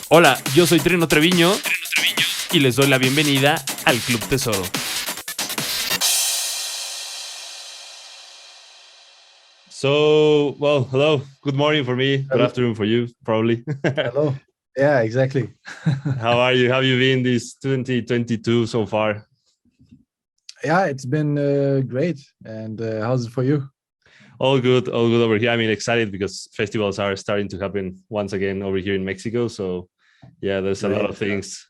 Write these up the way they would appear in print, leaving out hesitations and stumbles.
Hola, yo soy Trino Trevino y les doy la bienvenida al Club Tesoro. So, well, hello. Good morning for me. Good Hello. afternoon for you, probably. Hello. Yeah, exactly. How are you? How have you been this 2022 so far? Yeah, it's been great. And how's it for you? All good over here. I mean, excited because festivals are starting to happen once again over here in Mexico. So, yeah, there's a lot of things,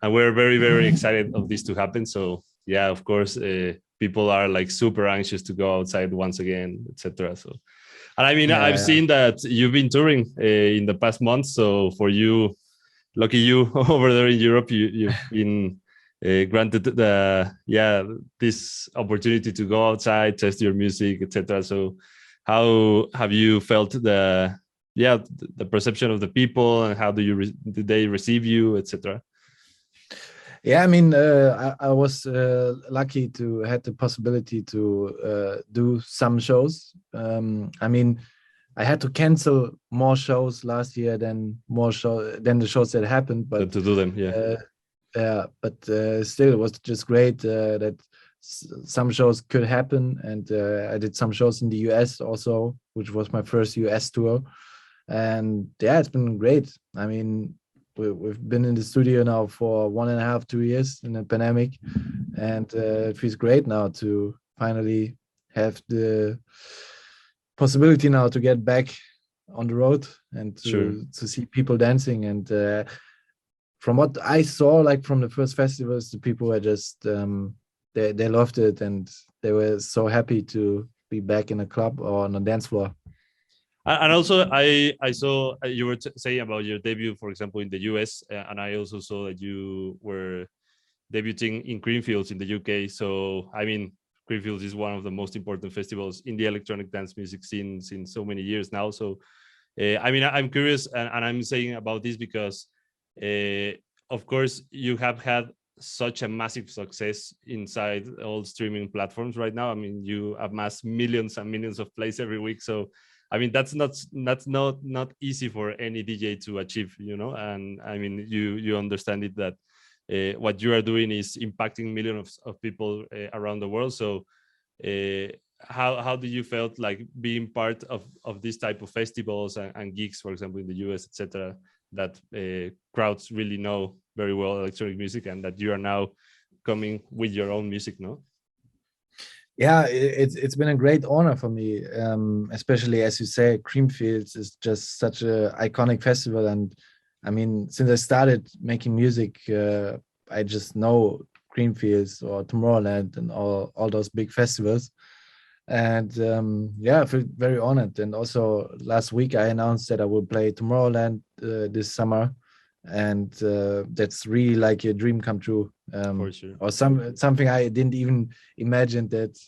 and we're very, very excited of this to happen. So, yeah, of course, people are like super anxious to go outside once again, etc. So, and I mean, I've seen that you've been touring in the past months. So, for you, lucky you over there in Europe, you've been granted this opportunity to go outside, test your music, etc. So, how have you felt the perception of the people, and how did they receive you, etc.? Yeah, I mean, I was lucky to had the possibility to do some shows. I mean, I had to cancel more shows last year than the shows that happened, but to do them, but still, it was just great that some shows could happen, and I did some shows in the US also, which was my first US tour, and yeah, it's been great. I mean, we've been in the studio now for 1.5, 2 years in the pandemic, and it feels great now to finally have the possibility now to get back on the road and to see people dancing. And from what I saw, like from the first festivals, the people were just they loved it, and they were so happy to be back in a club or on a dance floor. And also, I saw you were saying about your debut, for example, in the US, and I also saw that you were debuting in Creamfields in the UK. So, I mean, Creamfields is one of the most important festivals in the electronic dance music scene since so many years now. So, I mean, I'm curious, and I'm saying about this because, of course, you have had such a massive success inside all streaming platforms right now. I mean, you amass millions and millions of plays every week. So, I mean, that's not easy for any DJ to achieve, you know. And I mean, you understand it that what you are doing is impacting millions of people around the world. So, how do you felt like being part of this type of festivals and gigs, for example, in the US, etc., that crowds really know very well electronic music, and that you are now coming with your own music, no? Yeah, it's been a great honor for me, especially as you say, Creamfields is just such a iconic festival. And I mean, since I started making music, I just know Creamfields or Tomorrowland and all those big festivals. And yeah, I feel very honored. And also last week I announced that I will play Tomorrowland this summer, and that's really like a dream come true. For sure. Or something I didn't even imagine that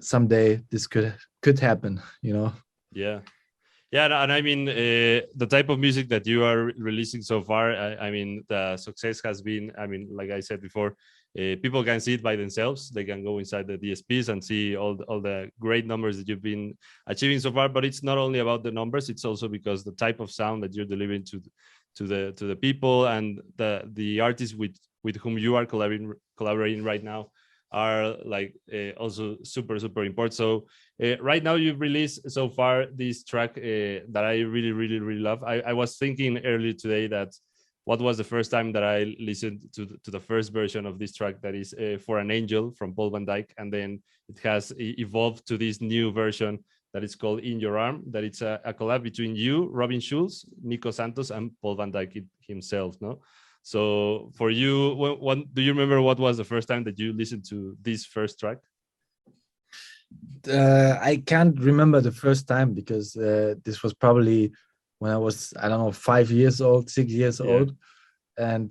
someday this could happen, you know. Yeah, and I mean, the type of music that you are releasing so far, I mean, the success has been, I mean, like I said before, people can see it by themselves. They can go inside the DSPs and see all the great numbers that you've been achieving so far. But it's not only about the numbers; it's also because the type of sound that you're delivering to the people, and the artists with whom you are collaborating right now are like also super important. So right now you've released so far this track that I really love. I was thinking earlier today that what was the first time that I listened to the first version of this track, that is For an Angel from Paul van Dyk, and then it has evolved to this new version that is called In Your Arm, that it's a collab between you, Robin Schulz, Nico Santos, and Paul van Dyk himself, no? So for you, do you remember what was the first time that you listened to this first track? I can't remember the first time because this was probably when I was, I don't know, 5 years old, 6 years old. And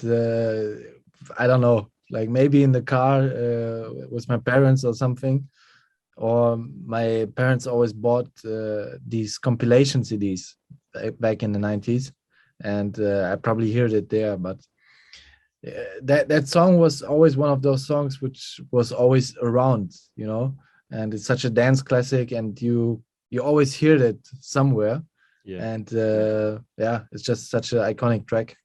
I don't know, like maybe in the car with my parents or something. Or my parents always bought these compilation CDs back in the 90s. And I probably heard it there, but that song was always one of those songs which was always around, you know. And it's such a dance classic, and you always hear it somewhere. And yeah, it's just such an iconic track.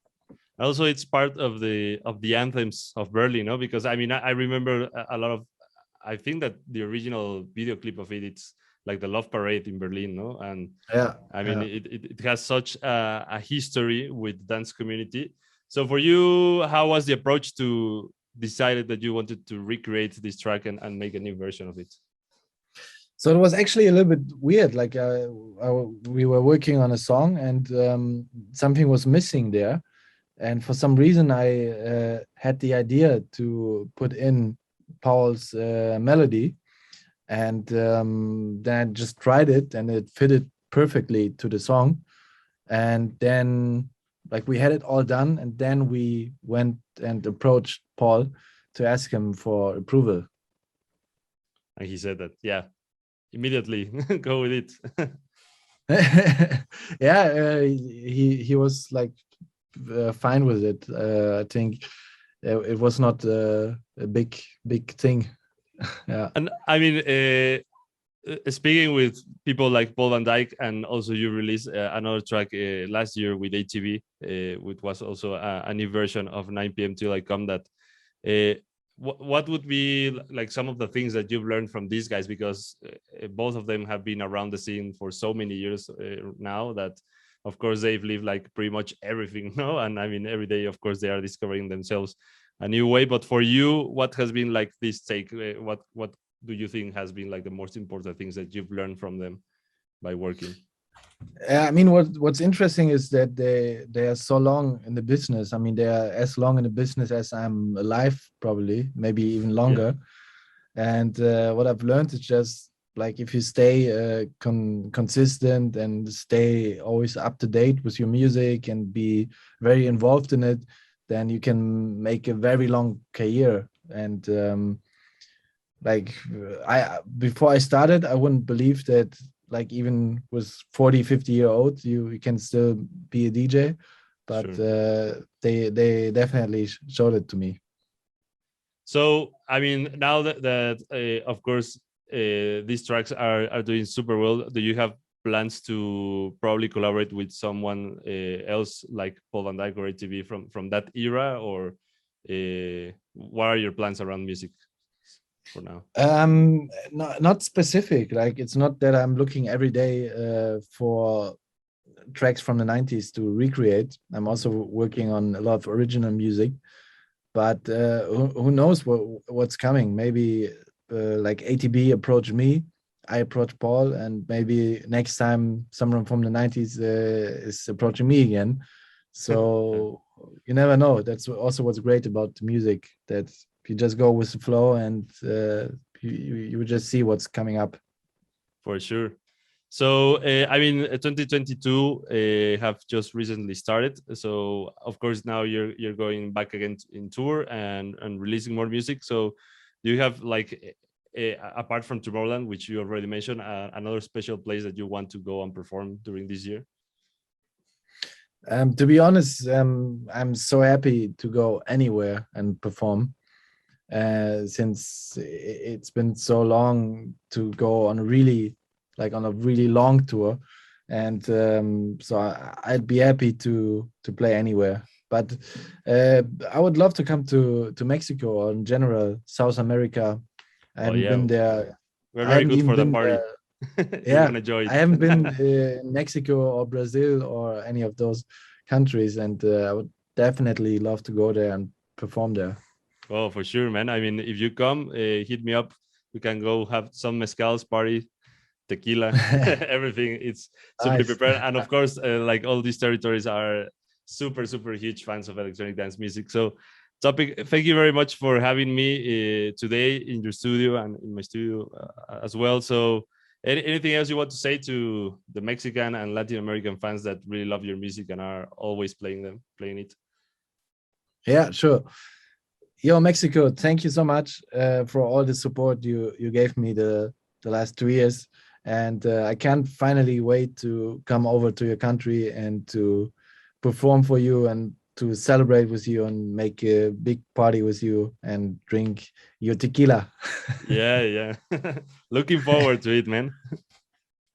Also, it's part of the anthems of Berlin, no? Because I mean, I remember a lot of. I think that the original video clip of it, it's like the Love Parade in Berlin, no? And Yeah, I mean, yeah. it has such a history with dance community. So for you, how was the approach to decided that you wanted to recreate this track and make a new version of it? So it was actually a little bit weird. Like we were working on a song, and something was missing there. And for some reason, I had the idea to put in Paul's melody, and then I just tried it, and it fitted perfectly to the song. And then, like, we had it all done, and then we went and approached Paul to ask him for approval. And he said that, yeah, immediately go with it. Yeah, he was like fine with it. I think it was not a big thing. Yeah. And I mean, speaking with people like Paul van Dyk, and also you released another track last year with ATV, which was also a new version of 9 p.m. Till I Come. That what would be like some of the things that you've learned from these guys, because both of them have been around the scene for so many years now that of course they've lived like pretty much everything, no? And I mean, every day of course they are discovering themselves a new way. But for you, what has been like this take? What do you think has been like the most important things that you've learned from them by working? I mean, what's interesting is that they are so long in the business. I mean, they are as long in the business as I'm alive, probably, maybe even longer. Yeah. And what I've learned is just like if you stay consistent and stay always up to date with your music and be very involved in it, then you can make a very long career. And like I before I started, I wouldn't believe that like even with 40-50-year-olds you can still be a DJ, but sure. They definitely showed it to me. So I mean, now that of course these tracks are doing super well, do you have plans to probably collaborate with someone else like Paul van Dyk or ATV from that era, or what are your plans around music for now? Not specific. Like it's not that I'm looking every day for tracks from the 90s to recreate. I'm also working on a lot of original music, but who knows what's coming? Maybe like ATB approach me, I approach Paul, and maybe next time someone from the 90s is approaching me again. So you never know. That's also what's great about the music, that you just go with the flow, and you just see what's coming up. For sure. So I mean, 2022 have just recently started. So of course now you're going back again in tour and releasing more music. So do you have like apart from Tomorrowland, which you already mentioned, another special place that you want to go and perform during this year? To be honest, I'm so happy to go anywhere and perform. Since it's been so long to go on a really long tour, and so I'd be happy to play anywhere. But I would love to come to Mexico, or in general South America. I haven't been there. We're very good for the party. Yeah, I haven't been in Mexico or Brazil or any of those countries, and I would definitely love to go there and perform there. Oh, for sure, man. I mean, if you come, hit me up. We can go have some mezcals, party, tequila, everything. It's super prepared. And of course, like all these territories are super, super huge fans of electronic dance music. So thank you very much for having me today in your studio and in my studio as well. So anything else you want to say to the Mexican and Latin American fans that really love your music and are always playing it? Yeah, sure. Yo, Mexico, thank you so much for all the support you gave me the last 2 years. And I can't finally wait to come over to your country and to perform for you and to celebrate with you and make a big party with you and drink your tequila. Yeah. Looking forward to it, man.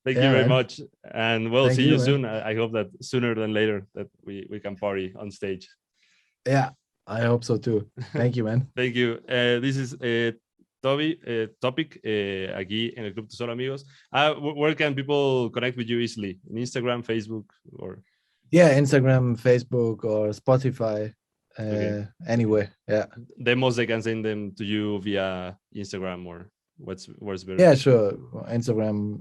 Thank you very much. And we'll see you soon. I hope that sooner than later that we can party on stage. Yeah, I hope so too. Thank you, man. Thank you. This is Topic aquí en el Club Tesoro, amigos. Where can people connect with you easily? In Instagram, Facebook, or? Yeah, Instagram, Facebook, or Spotify. Okay. Anyway, yeah. Demos, they can send them to you via Instagram, or what's better? Yeah, sure. Instagram,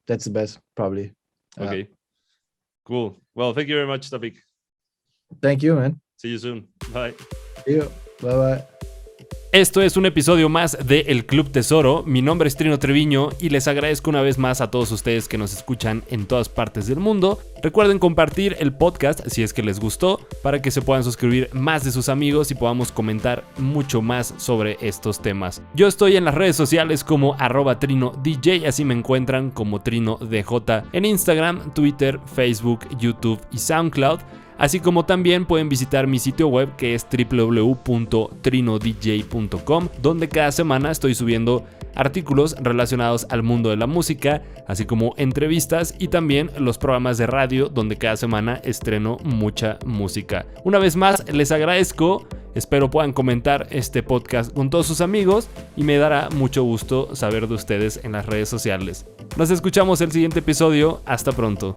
that's the best, probably. Okay. Cool. Well, thank you very much, Topic. Thank you, man. See you soon. Bye. See you. Bye bye. Esto es un episodio más de El Club Tesoro. Mi nombre es Trino Trevino y les agradezco una vez más a todos ustedes que nos escuchan en todas partes del mundo. Recuerden compartir el podcast si es que les gustó, para que se puedan suscribir más de sus amigos y podamos comentar mucho más sobre estos temas. Yo estoy en las redes sociales como @TrinoDJ, así me encuentran como TrinoDJ en Instagram, Twitter, Facebook, YouTube y SoundCloud. Así como también pueden visitar mi sitio web, que es www.trinodj.com, donde cada semana estoy subiendo artículos relacionados al mundo de la música, así como entrevistas y también los programas de radio, donde cada semana estreno mucha música. Una vez más, les agradezco. Espero puedan comentar este podcast con todos sus amigos y me dará mucho gusto saber de ustedes en las redes sociales. Nos escuchamos el siguiente episodio. Hasta pronto.